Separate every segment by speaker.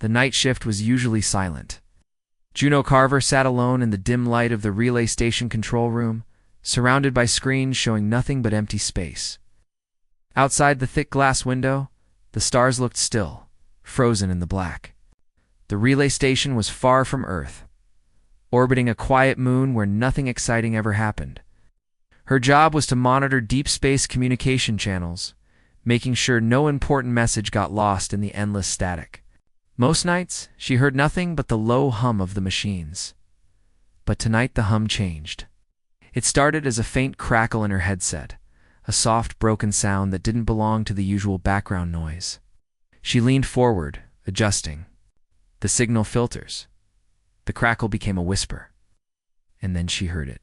Speaker 1: The night shift was usually silent. Juno Carver sat alone in the dim light of the relay station control room, surrounded by screens showing nothing but empty space. Outside the thick glass window, the stars looked still, frozen in the black. The relay station was far from Earth, orbiting a quiet moon where nothing exciting ever happened. Her job was to monitor deep space communication channels, making sure no important message got lost in the endless static. Most nights, she heard nothing but the low hum of the machines. But tonight the hum changed. It started as a faint crackle in her headset, a soft, broken sound that didn't belong to the usual background noise. She leaned forward, adjusting. The signal filters. The crackle became a whisper. And then she heard it.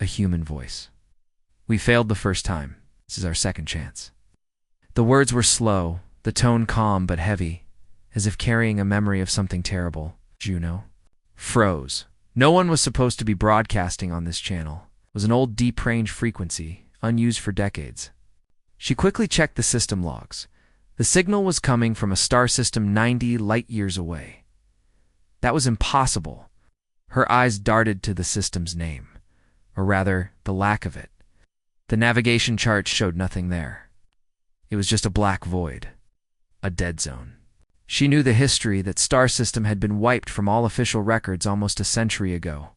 Speaker 1: A human voice. "We failed the first time. This is our second chance." The words were slow, the tone calm but heavy, as if carrying a memory of something terrible. Juno froze. No one was supposed to be broadcasting on this channel. It was an old deep-range frequency, unused for decades. She quickly checked the system logs. The signal was coming from a star system 90 light-years away. That was impossible. Her eyes darted to the system's name, or rather, the lack of it. The navigation chart showed nothing there. It was just a black void, a dead zone. She knew the history that star system had been wiped from all official records almost a century ago.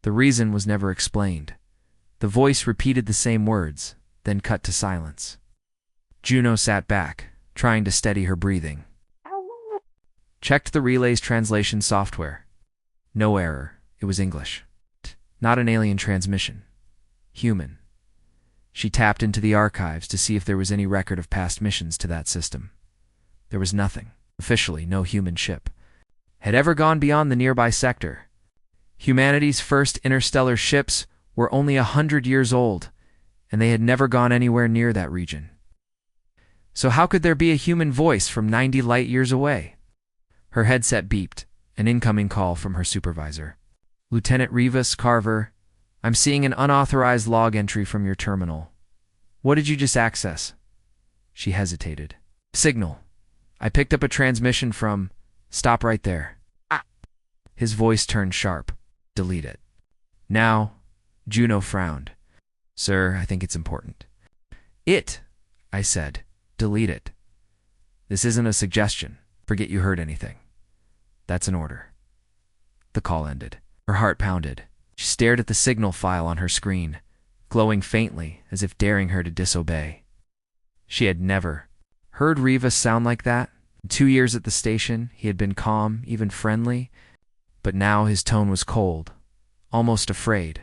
Speaker 1: The reason was never explained. The voice repeated the same words, then cut to silence. Juno sat back, trying to steady her breathing. Checked the relay's translation software. No error. It was English. Not an alien transmission. Human. She tapped into the archives to see if there was any record of past missions to that system. There was nothing. Officially, no human ship had ever gone beyond the nearby sector. Humanity's first interstellar ships were only 100 years old, and they had never gone anywhere near that region. So how could there be a human voice from 90 light-years away? Her headset beeped, an incoming call from her supervisor. "Lieutenant Rivas Carver, I'm seeing an unauthorized log entry from your terminal. What did you just access?" She hesitated. "Signal. I picked up a transmission from... Stop right there." His voice turned sharp. "Delete it." "Now," Juno frowned. "Sir, I think it's important." I said. "Delete it. This isn't a suggestion. Forget you heard anything. That's an order." The call ended. Her heart pounded. She stared at the signal file on her screen, glowing faintly as if daring her to disobey. She had never heard Rivas sound like that. In 2 years at the station, he had been calm, even friendly, but now his tone was cold, almost afraid.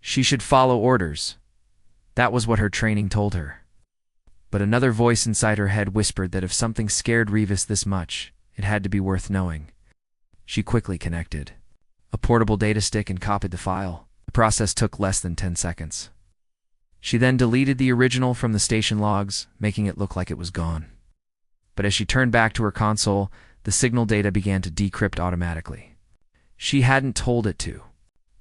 Speaker 1: She should follow orders. That was what her training told her. But another voice inside her head whispered that if something scared Rivas this much, it had to be worth knowing. She quickly connected a portable data stick and copied the file. The process took less than 10 seconds. She then deleted the original from the station logs, making it look like it was gone. But as she turned back to her console, the signal data began to decrypt automatically. She hadn't told it to.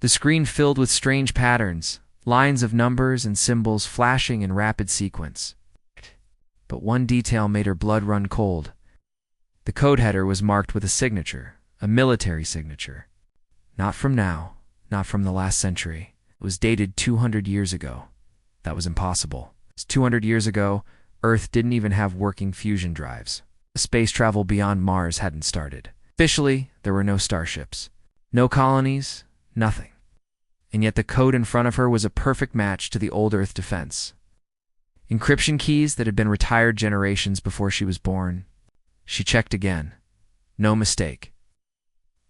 Speaker 1: The screen filled with strange patterns, lines of numbers and symbols flashing in rapid sequence. But one detail made her blood run cold. The code header was marked with a signature, a military signature. Not from now, not from the last century. It was dated 200 years ago. That was impossible. 200 years ago, Earth didn't even have working fusion drives. Space travel beyond Mars hadn't started. Officially, there were no starships. No colonies, nothing. And yet the code in front of her was a perfect match to the old Earth defense. Encryption keys that had been retired generations before she was born. She checked again. No mistake.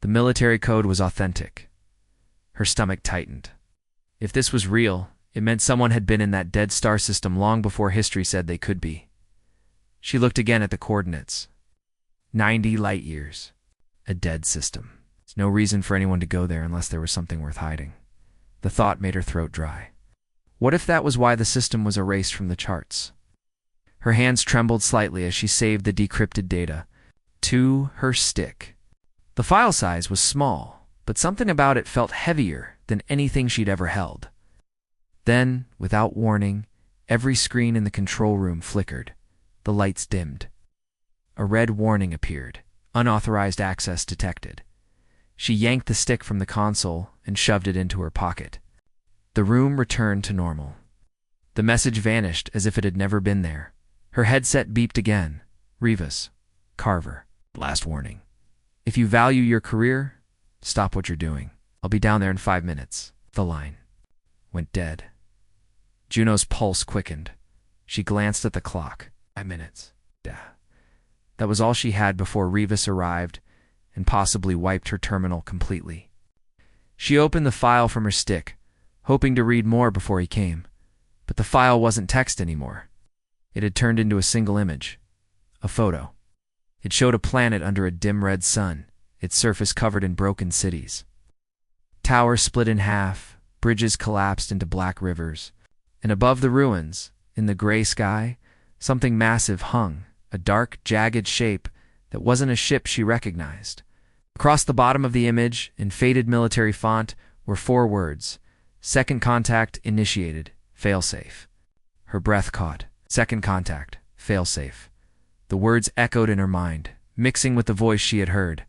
Speaker 1: The military code was authentic. Her stomach tightened. If this was real, it meant someone had been in that dead star system long before history said they could be. She looked again at the coordinates. 90 light-years. A dead system. There's no reason for anyone to go there unless there was something worth hiding. The thought made her throat dry. What if that was why the system was erased from the charts? Her hands trembled slightly as she saved the decrypted data to her stick. The file size was small, but something about it felt heavier than anything she'd ever held. Then, without warning, every screen in the control room flickered. The lights dimmed. A red warning appeared. Unauthorized access detected. She yanked the stick from the console and shoved it into her pocket. The room returned to normal. The message vanished as if it had never been there. Her headset beeped again. Rivas, Carver, last warning. If you value your career, stop what you're doing. I'll be down there in 5 minutes. The line went dead. Juno's pulse quickened. She glanced at the clock. 5 minutes. That was all she had before Rivas arrived and possibly wiped her terminal completely. She opened the file from her stick, hoping to read more before he came. But the file wasn't text anymore. It had turned into a single image. A photo. It showed a planet under a dim red sun, its surface covered in broken cities. Towers split in half, bridges collapsed into black rivers, and above the ruins, in the gray sky, something massive hung, a dark, jagged shape that wasn't a ship she recognized. Across the bottom of the image, in faded military font, were 4 words: Second contact initiated, failsafe. Her breath caught. Second contact, failsafe. The words echoed in her mind, mixing with the voice she had heard.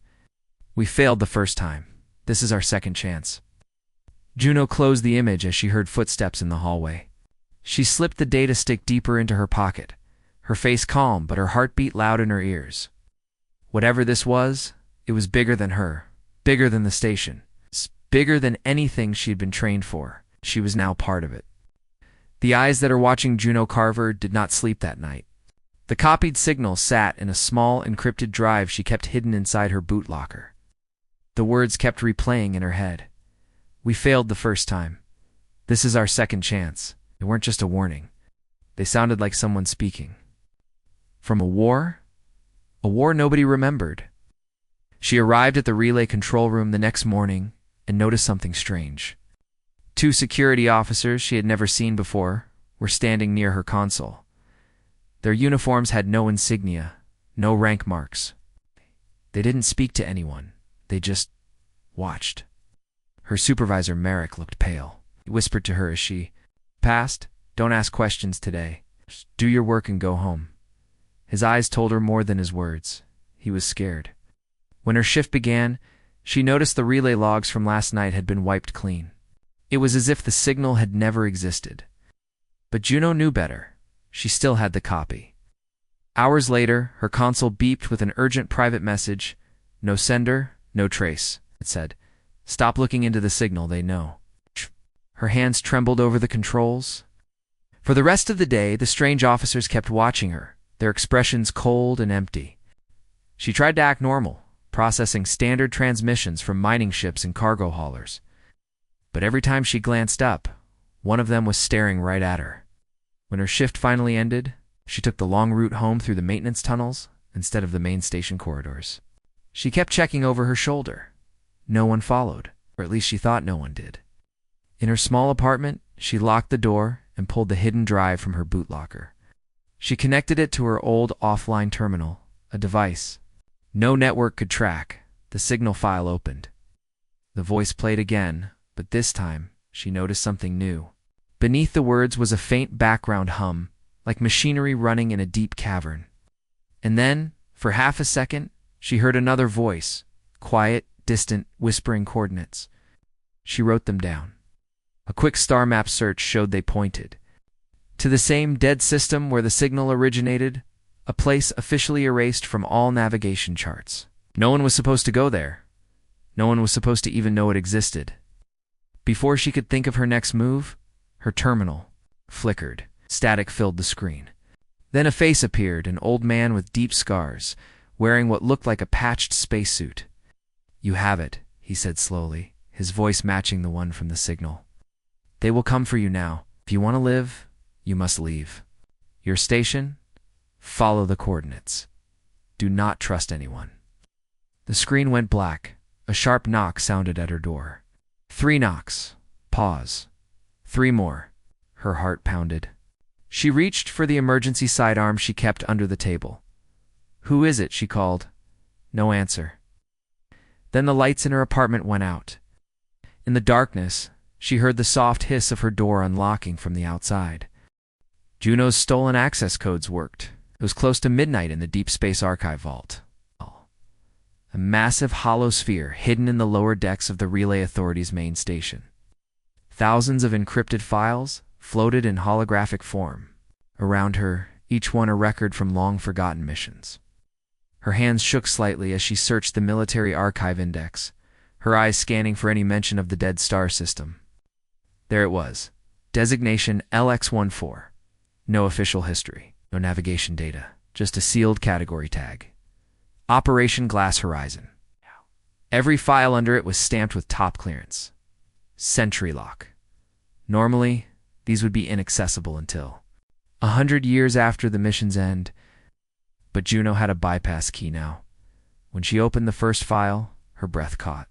Speaker 1: We failed the first time. This is our second chance. Juno closed the image as she heard footsteps in the hallway. She slipped the data stick deeper into her pocket, her face calm but her heart beat loud in her ears. Whatever this was, it was bigger than her, bigger than the station, bigger than anything she had been trained for. She was now part of it. The eyes that are watching Juno Carver did not sleep that night. The copied signal sat in a small encrypted drive she kept hidden inside her boot locker. The words kept replaying in her head. We failed the first time. This is our second chance. They weren't just a warning. They sounded like someone speaking. From a war? A war nobody remembered. She arrived at the relay control room the next morning and noticed something strange. 2 security officers she had never seen before were standing near her console. Their uniforms had no insignia, no rank marks. They didn't speak to anyone. They just watched. Her supervisor, Merrick, looked pale. He whispered to her as she passed, "Don't ask questions today. Just do your work and go home." His eyes told her more than his words. He was scared. When her shift began, she noticed the relay logs from last night had been wiped clean. It was as if the signal had never existed. But Juno knew better. She still had the copy. Hours later, her console beeped with an urgent private message. No sender, no trace, it said. Stop looking into the signal, they know. Her hands trembled over the controls. For the rest of the day, the strange officers kept watching her, their expressions cold and empty. She tried to act normal, processing standard transmissions from mining ships and cargo haulers. But every time she glanced up, one of them was staring right at her. When her shift finally ended, she took the long route home through the maintenance tunnels instead of the main station corridors. She kept checking over her shoulder. No one followed, or at least she thought no one did. In her small apartment, she locked the door and pulled the hidden drive from her boot locker. She connected it to her old offline terminal, a device no network could track. The signal file opened. The voice played again, but this time she noticed something new. Beneath the words was a faint background hum, like machinery running in a deep cavern. And then, for half a second, she heard another voice, quiet, distant, whispering coordinates. She wrote them down. A quick star map search showed they pointed to the same dead system where the signal originated, a place officially erased from all navigation charts. No one was supposed to go there. No one was supposed to even know it existed. Before she could think of her next move, her terminal flickered. Static filled the screen. Then a face appeared, an old man with deep scars, wearing what looked like a patched spacesuit. "You have it," he said slowly, his voice matching the one from the signal. "They will come for you now. If you want to live, you must leave. Your station? Follow the coordinates. Do not trust anyone." The screen went black. A sharp knock sounded at her door. 3 knocks. Pause. 3 more. Her heart pounded. She reached for the emergency sidearm she kept under the table. "Who is it?" she called. No answer. Then the lights in her apartment went out. In the darkness, she heard the soft hiss of her door unlocking from the outside. Juno's stolen access codes worked. It was close to midnight in the Deep Space Archive vault. a massive hollow sphere hidden in the lower decks of the Relay Authority's main station. Thousands of encrypted files floated in holographic form. Around her, each one a record from long-forgotten missions. Her hands shook slightly as she searched the military archive index, her eyes scanning for any mention of the dead star system. There it was. Designation LX-14. No official history, no navigation data, just a sealed category tag. Operation Glass Horizon. Every file under it was stamped with top clearance. Sentry lock. Normally, these would be inaccessible until 100 years after the mission's end, but Juno had a bypass key now. When she opened the first file, her breath caught.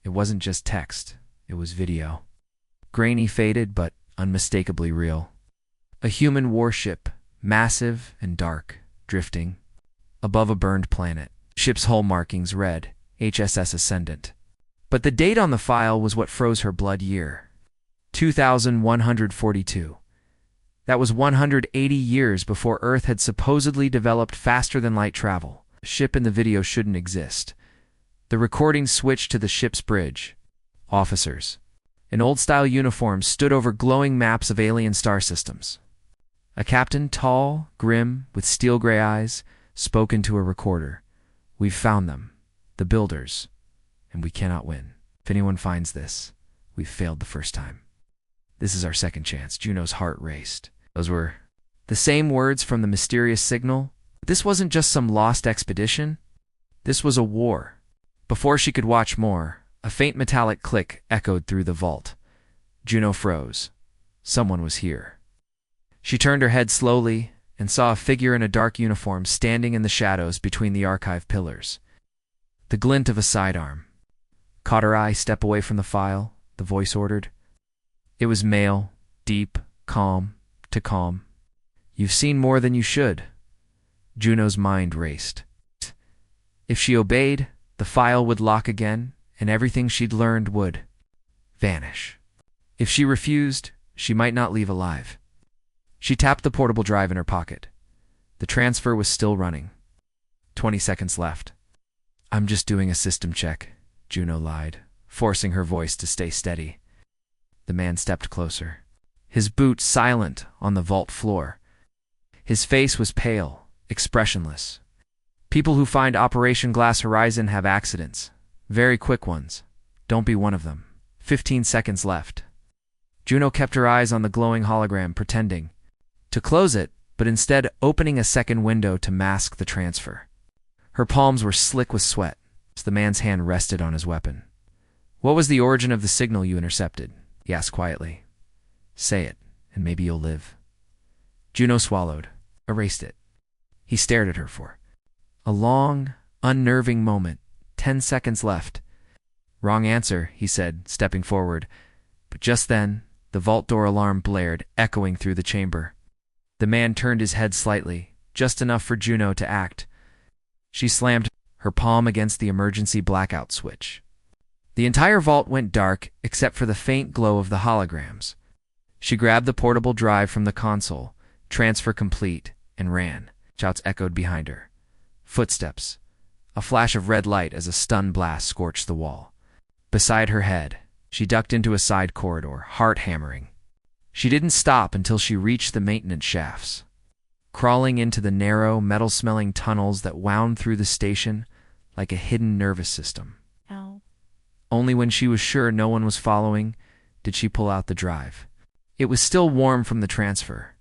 Speaker 1: It wasn't just text, it was video. Grainy, faded, but unmistakably real. A human warship, massive and dark, drifting above a burned planet. Ship's hull markings read HSS Ascendant. But the date on the file was what froze her blood. Year 2142. That was 180 years before Earth had supposedly developed faster-than-light travel. The ship in the video shouldn't exist. The recording switched to the ship's bridge. Officers in old-style uniforms stood over glowing maps of alien star systems. A captain, tall, grim, with steel-gray eyes, spoke into a recorder. "We've found them, the builders, and we cannot win. If anyone finds this, we've failed the first time. This is our second chance." Juno's heart raced. Those were the same words from the mysterious signal. This wasn't just some lost expedition. This was a war. Before she could watch more, a faint metallic click echoed through the vault. Juno froze. Someone was here. She turned her head slowly and saw a figure in a dark uniform standing in the shadows between the archive pillars. The glint of a sidearm caught her eye. "Step away from the file," the voice ordered. It was male, deep, calm. "You've seen more than you should." Juno's mind raced. If she obeyed, the file would lock again, and everything she'd learned would vanish. If she refused, she might not leave alive. She tapped the portable drive in her pocket. The transfer was still running. 20 seconds left. "I'm just doing a system check," Juno lied, forcing her voice to stay steady. The man stepped closer, his boots silent on the vault floor. His face was pale, expressionless. People who find Operation Glass Horizon have accidents. Very quick ones. Don't be one of them. 15 seconds left. Juno kept her eyes on the glowing hologram, pretending to close it, but instead opening a second window to mask the transfer. Her palms were slick with sweat as the man's hand rested on his weapon. "What was the origin of the signal you intercepted?" he asked quietly. "Say it, and maybe you'll live." Juno swallowed, erased it. He stared at her for a long, unnerving moment. 10 seconds left. "Wrong answer," he said, stepping forward. But just then, the vault door alarm blared, echoing through the chamber. The man turned his head slightly, just enough for Juno to act. She slammed her palm against the emergency blackout switch. The entire vault went dark except for the faint glow of the holograms. She grabbed the portable drive from the console, transfer complete, and ran. Shouts echoed behind her. Footsteps. A flash of red light as a stun blast scorched the wall. Beside her head, she ducked into a side corridor, heart hammering. She didn't stop until she reached the maintenance shafts. Crawling into the narrow, metal-smelling tunnels that wound through the station like a hidden nervous system.
Speaker 2: Ow.
Speaker 1: Only when she was sure no one was following did she pull out the drive. It was still warm from the transfer.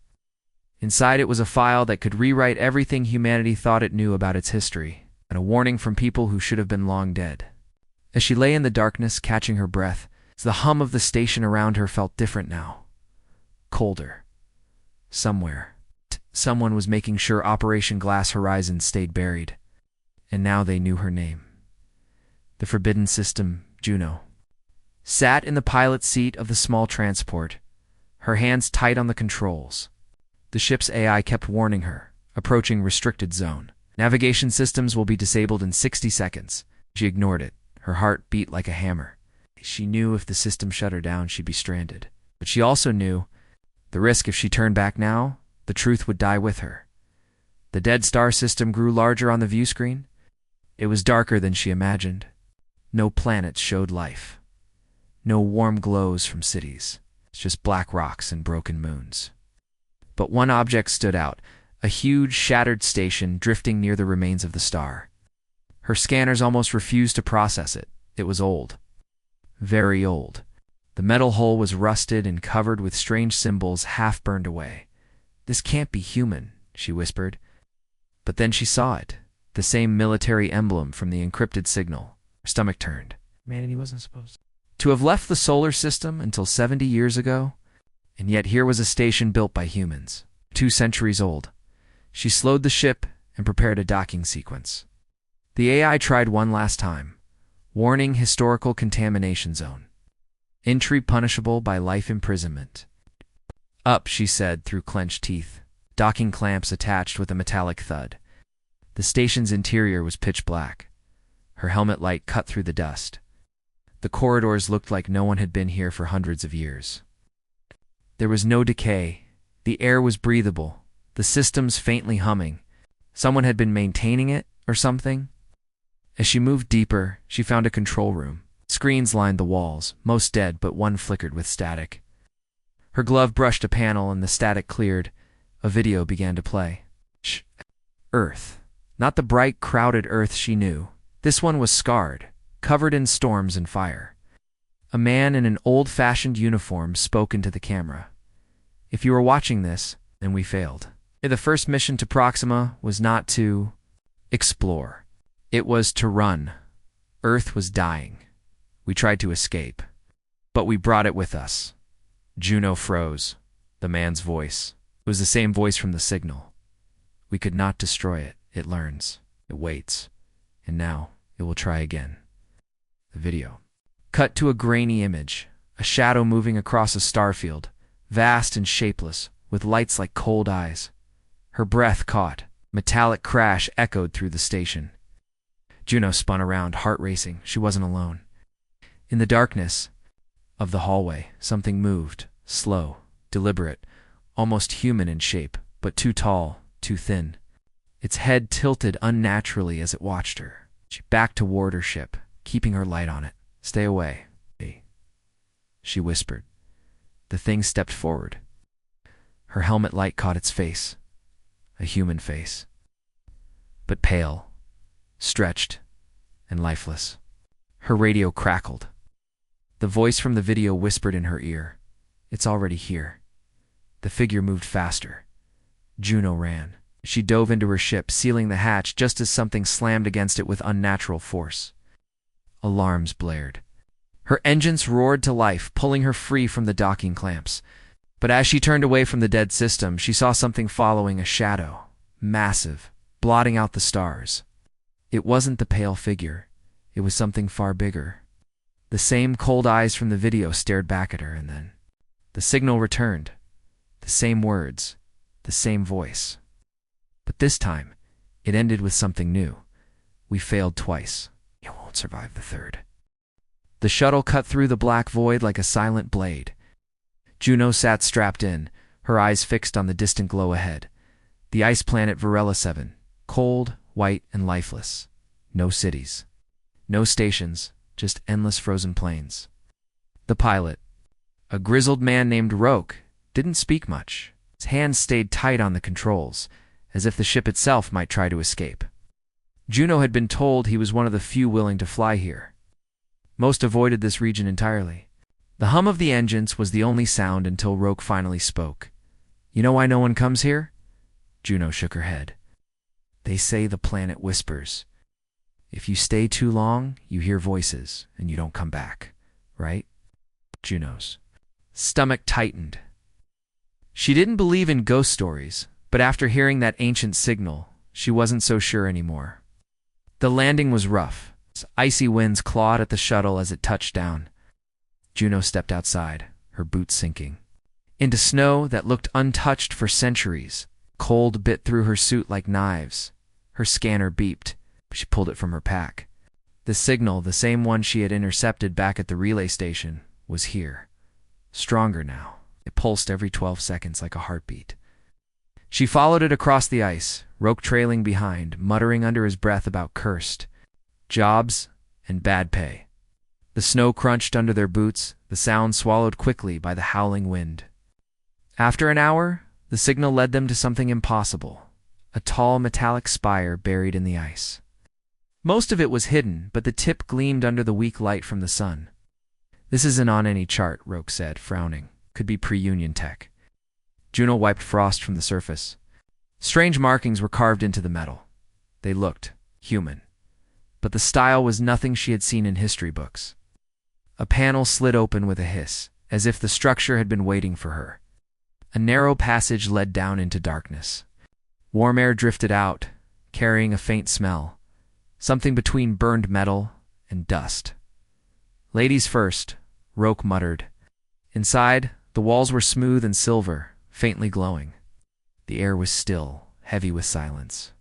Speaker 1: Inside it was a file that could rewrite everything humanity thought it knew about its history, and a warning from people who should have been long dead. As she lay in the darkness, catching her breath, the hum of the station around her felt different now. Colder. Somewhere, someone was making sure Operation Glass Horizon stayed buried. And now they knew her name. The Forbidden System, Juno, sat in the pilot's seat of the small transport, her hands tight on the controls. The ship's AI kept warning her, approaching restricted zone. Navigation systems will be disabled in 60 seconds. She ignored it. Her heart beat like a hammer. She knew if the system shut her down, she'd be stranded. But she also knew the risk if she turned back now, the truth would die with her. The dead star system grew larger on the view screen. It was darker than she imagined. No planets showed life. No warm glows from cities. It's just black rocks and broken moons. But one object stood out, a huge, shattered station drifting near the remains of the star. Her scanners almost refused to process it. It was old. Very old. The metal hull was rusted and covered with strange symbols half burned away. "This can't be human," she whispered. But then she saw it, the same military emblem from the encrypted signal. Her stomach turned. Man, he wasn't supposed to have left the solar system until 70 years ago, and yet here was a station built by humans, 2 centuries old. She slowed the ship and prepared a docking sequence. The AI tried one last time. Warning: historical contamination zone. Entry punishable by life imprisonment. "Up," she said through clenched teeth, docking clamps attached with a metallic thud. The station's interior was pitch black. Her helmet light cut through the dust. The corridors looked like no one had been here for hundreds of years. There was no decay. The air was breathable, the systems faintly humming. Someone had been maintaining it, or something. As she moved deeper, she found a control room. Screens lined the walls, most dead, but one flickered with static. Her glove brushed a panel and the static cleared. A video began to play. Earth. Not the bright, crowded Earth she knew. This one was scarred, covered in storms and fire. A man in an old-fashioned uniform spoke into the camera. "If you were watching this, then we failed. The first mission to Proxima was not to explore. It was to run. Earth was dying. We tried to escape. But we brought it with us." Juno froze. The man's voice. It was the same voice from the signal. "We could not destroy it. It learns. It waits. And now it will try again." The video. Cut to a grainy image. A shadow moving across a starfield. Vast and shapeless, with lights like cold eyes. Her breath caught. Metallic crash echoed through the station. Juno spun around, heart racing. She wasn't alone. In the darkness of the hallway, something moved, slow, deliberate, almost human in shape, but too tall, too thin. Its head tilted unnaturally as it watched her. She backed toward her ship, keeping her light on it. "Stay away," she whispered. The thing stepped forward. Her helmet light caught its face. A human face. But pale, stretched, and lifeless. Her radio crackled. The voice from the video whispered in her ear, "It's already here." The figure moved faster. Juno ran. She dove into her ship, sealing the hatch just as something slammed against it with unnatural force. Alarms blared. Her engines roared to life, pulling her free from the docking clamps. But as she turned away from the dead system, she saw something following, a shadow, massive, blotting out the stars. It wasn't the pale figure. It was something far bigger. The same cold eyes from the video stared back at her, and then the signal returned. The same words, the same voice. But this time, it ended with something new. "We failed twice. You won't survive the third." The shuttle cut through the black void like a silent blade. Juno sat strapped in, her eyes fixed on the distant glow ahead. The ice planet Varela 7, cold, white, and lifeless. No cities. No stations, just endless frozen plains. The pilot, a grizzled man named Roke, didn't speak much. His hands stayed tight on the controls, as if the ship itself might try to escape. Juno had been told he was one of the few willing to fly here. Most avoided this region entirely. The hum of the engines was the only sound until Roke finally spoke. "You know why no one comes here?" Juno shook her head. "They say the planet whispers. If you stay too long, you hear voices, and you don't come back, right?" Juno's stomach tightened. She didn't believe in ghost stories, but after hearing that ancient signal, she wasn't so sure anymore. The landing was rough. Icy winds clawed at the shuttle as it touched down. Juno stepped outside, her boots sinking, into snow that looked untouched for centuries. Cold bit through her suit like knives. Her scanner beeped. She pulled it from her pack. The signal, the same one she had intercepted back at the relay station, was here. Stronger now. It pulsed every 12 seconds like a heartbeat. She followed it across the ice, Roke trailing behind, muttering under his breath about cursed. jobs, and bad pay. The snow crunched under their boots, the sound swallowed quickly by the howling wind. After an hour, the signal led them to something impossible, a tall metallic spire buried in the ice. Most of it was hidden, but the tip gleamed under the weak light from the sun. "This isn't on any chart," Roke said, frowning. "Could be pre-Union tech." Juno wiped frost from the surface. Strange markings were carved into the metal. They looked human, but the style was nothing she had seen in history books. A panel slid open with a hiss, as if the structure had been waiting for her. A narrow passage led down into darkness. Warm air drifted out, carrying a faint smell, something between burned metal and dust. "Ladies first," Roke muttered. Inside, the walls were smooth and silver, faintly glowing. The air was still, heavy with silence.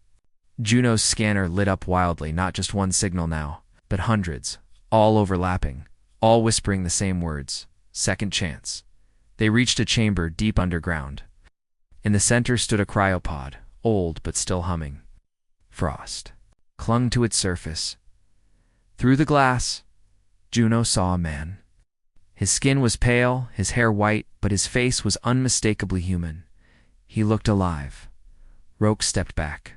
Speaker 1: Juno's scanner lit up wildly, not just one signal now, but hundreds, all overlapping, all whispering the same words: second chance. They reached a chamber deep underground. In the center stood a cryopod, old but still humming. Frost clung to its surface. Through the glass, Juno saw a man. His skin was pale, his hair white, but his face was unmistakably human. He looked alive. Roke stepped back.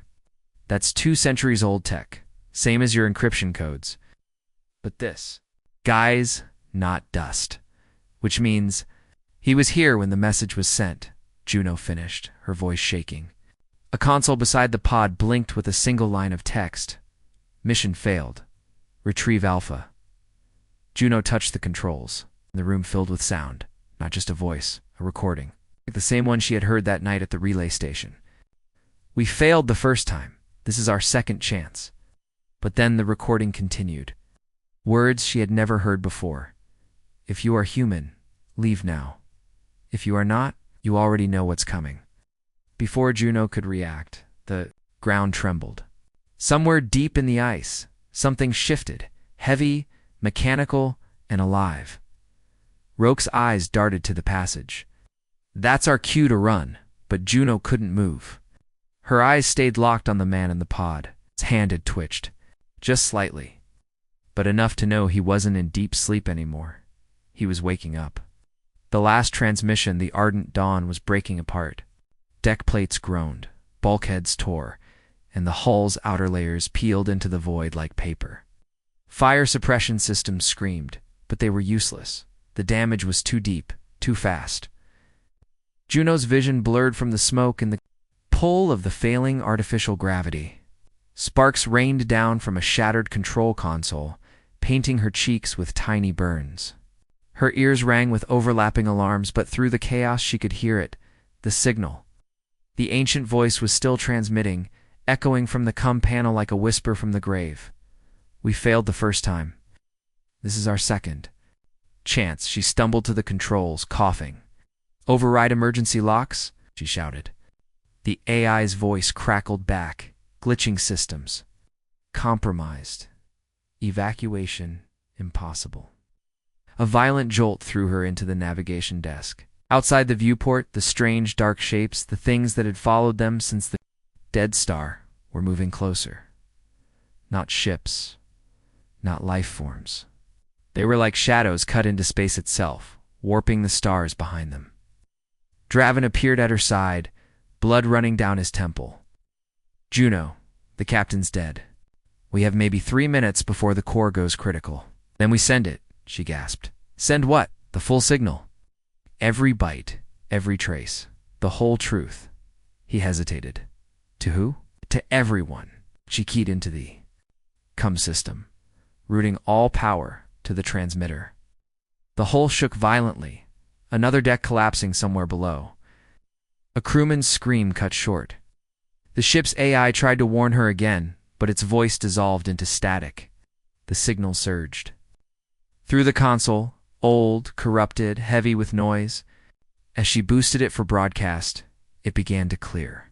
Speaker 1: "That's 2 centuries old tech, same as your encryption codes. But this, guys, not dust. Which means he was here when the message was sent," Juno finished, her voice shaking. A console beside the pod blinked with a single line of text. "Mission failed. Retrieve Alpha." Juno touched the controls. The room filled with sound, not just a voice, a recording, like the same one she had heard that night at the relay station. "We failed the first time. This is our second chance." But then the recording continued. Words she had never heard before. "If you are human, leave now. If you are not, you already know what's coming." Before Juno could react, the ground trembled. Somewhere deep in the ice, something shifted, heavy, mechanical, and alive. Roke's eyes darted to the passage. "That's our cue to run," but Juno couldn't move. Her eyes stayed locked on the man in the pod. His hand had twitched, just slightly, but enough to know he wasn't in deep sleep anymore. He was waking up. The last transmission, the ardent dawn, was breaking apart. Deck plates groaned, bulkheads tore, and the hull's outer layers peeled into the void like paper. Fire suppression systems screamed, but they were useless. The damage was too deep, too fast. Juno's vision blurred from the smoke and the pull of the failing artificial gravity. Sparks rained down from a shattered control console, painting her cheeks with tiny burns. Her ears rang with overlapping alarms, but through the chaos she could hear it, the signal. The ancient voice was still transmitting, echoing from the CUM panel like a whisper from the grave. "We failed the first time. This is our second chance." She stumbled to the controls, coughing. "Override emergency locks," she shouted. The AI's voice crackled back. "Glitching systems. Compromised. Evacuation impossible." A violent jolt threw her into the navigation desk. Outside the viewport, the strange dark shapes, the things that had followed them since the dead star, were moving closer. Not ships, not life forms. They were like shadows cut into space itself, warping the stars behind them. Draven appeared at her side, blood running down his temple. "Juno, the captain's dead. We have maybe 3 minutes before the core goes critical. Then we send it," she gasped. "Send what? The full signal?" "Every byte, every trace, the whole truth." He hesitated. "To who?" "To everyone." She keyed into the CUM system, routing all power to the transmitter. The hull shook violently, another deck collapsing somewhere below. A crewman's scream cut short. The ship's AI tried to warn her again, but its voice dissolved into static. The signal surged. Through the console, old, corrupted, heavy with noise, as she boosted it for broadcast, it began to clear.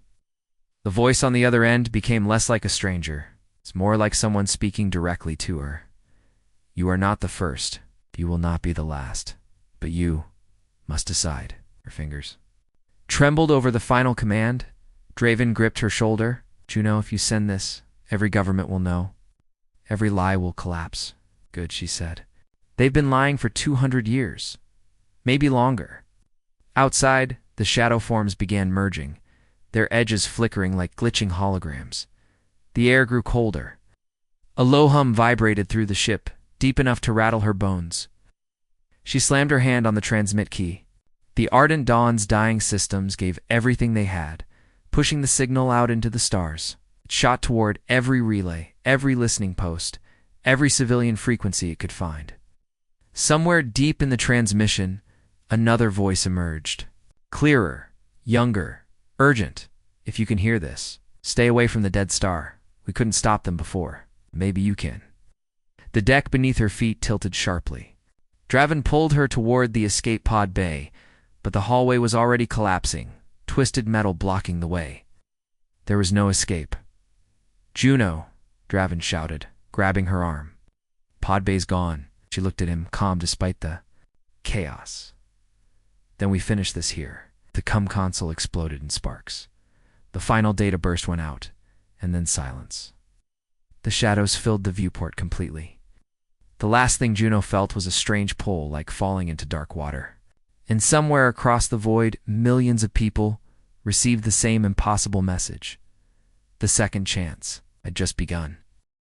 Speaker 1: The voice on the other end became less like a stranger. It's more like someone speaking directly to her. "You are not the first. You will not be the last. But you must decide." Her fingers trembled over the final command. Draven gripped her shoulder. "Juno, if you send this, every government will know. Every lie will collapse. Good, she said. They've been lying for 200 years. Maybe longer. Outside, the shadow forms began merging, their edges flickering like glitching holograms. The air grew colder. A low hum vibrated through the ship, deep enough to rattle her bones. She slammed her hand on the transmit key. The Ardent Dawn's dying systems gave everything they had, pushing the signal out into the stars. It shot toward every relay, every listening post, every civilian frequency it could find. Somewhere deep in the transmission, another voice emerged. Clearer, younger, urgent. If you can hear this, stay away from the dead star. We couldn't stop them before. Maybe you can. The deck beneath her feet tilted sharply. Draven pulled her toward the escape pod bay, but the hallway was already collapsing, twisted metal blocking the way. There was no escape. Juno, Draven shouted, grabbing her arm. Pod bay's gone. She looked at him, calm despite the chaos. Then we finish this here. The console exploded in sparks. The final data burst went out, and then silence. The shadows filled the viewport completely. The last thing Juno felt was a strange pull, like falling into dark water. And somewhere across the void, millions of people received the same impossible message. The second chance had just begun.